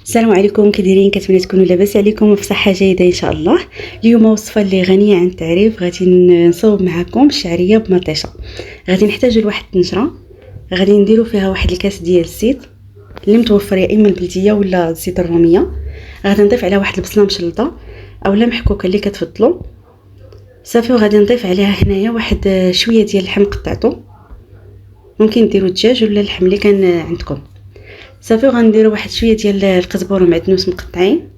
السلام عليكم، كي دايرين؟ كنتمنى تكونوا لاباس عليكم وفي صحه جيده ان شاء الله. اليوم وصفه اللي غنيه عن التعريف، غادي نصوب معكم الشعريه بمطيشه. غادي نحتاجوا لواحد الطنجره، غادي نديروا فيها واحد الكاس ديال الزيت اللي متوفر، يا اما البلديه ولا الزيت الروميه. غادي نضيف عليها واحد البصله مشلطه اولا محكوكه اللي كتفضلوا صافي. وغادي نضيف عليها هنايا واحد شويه ديال اللحم قطعته، ممكن ديروا الدجاج ولا اللحم اللي كان عندكم صافي. وغنديروا واحد شويه ديال القزبر ومعدنوس مقطعين،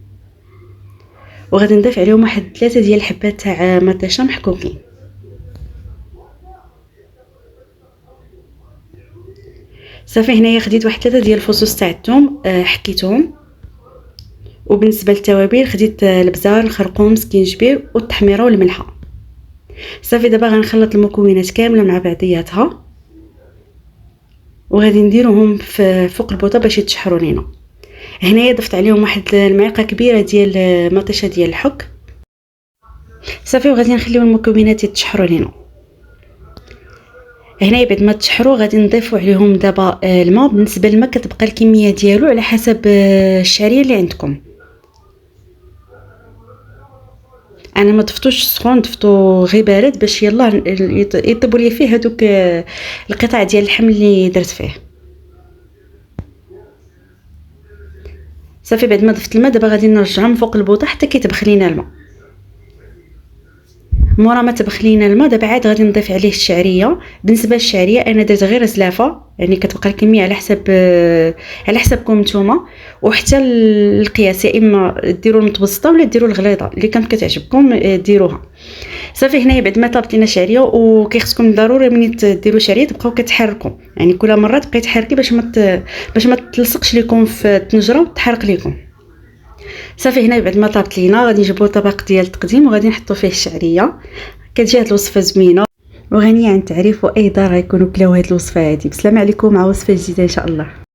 وغادي نضيف عليهم واحد 3 ديال الحبات تاع مطيشه محكوكين صافي. هنايا خديت واحد 3 ديال الفصوص تاع الثوم حكيتهم. وبالنسبه للتوابل خديت البزار، الخرقوم، سكينجبير والتحميره والملحه صافي. دابا غنخلط المكونات كامله مع بعضياتها، وغادي نديروهم فوق البوطه باش يتشحروا لينا. هنايا ضفت عليهم واحد المعلقه كبيره ديال مطيشه ديال الحك صافي. وغادي نخليو المكونات يتشحروا لينا. هنايا بعد ما تشحروا غادي نضيفوا عليهم دابا الماء. بالنسبه للماء كتبقى الكميه ديالو على حسب الشعريه اللي عندكم. انا ما ضفتوش سخون، ضفتو غير بارد باش يلا يطيبوا لي فيه هذوك القطع ديال اللحم اللي درت فيه صافي. بعد ما ضفت الماء دابا غادي نرجعهم فوق البوطه حتى كيطبخ لينا الماء. مورا ما طبخ لينا الماء دابا عاد غادي نضيف عليه الشعريه. بالنسبه للشعريه انا درت غير زلافه، يعني كتبقى الكميه على حسابكم نتوما، وحتى القياس يا اما ديروا المتوسطه ولا ديروا الغليظه اللي كانت كتعجبكم ديروها صافي. هنايا بعد ما طابت لينا الشعريه، وكيخصكم ضروري ملي ديروا شعريه تبقاو كتحركوا، يعني كل مره تبقاي تحركي باش ما تلصقش لكم في الطنجره وتحرق لكم صافي. هنا بعد ما طابت لينا غادي نجيبوا طبق ديال التقديم وغادي نحطوا فيه الشعريه. كتجي هاد الوصفه زوينه وغنيه عن التعريف، وايضا غيكونوا كلاو هاد الوصفه هذه. بسلام عليكم مع وصفه جديده ان شاء الله.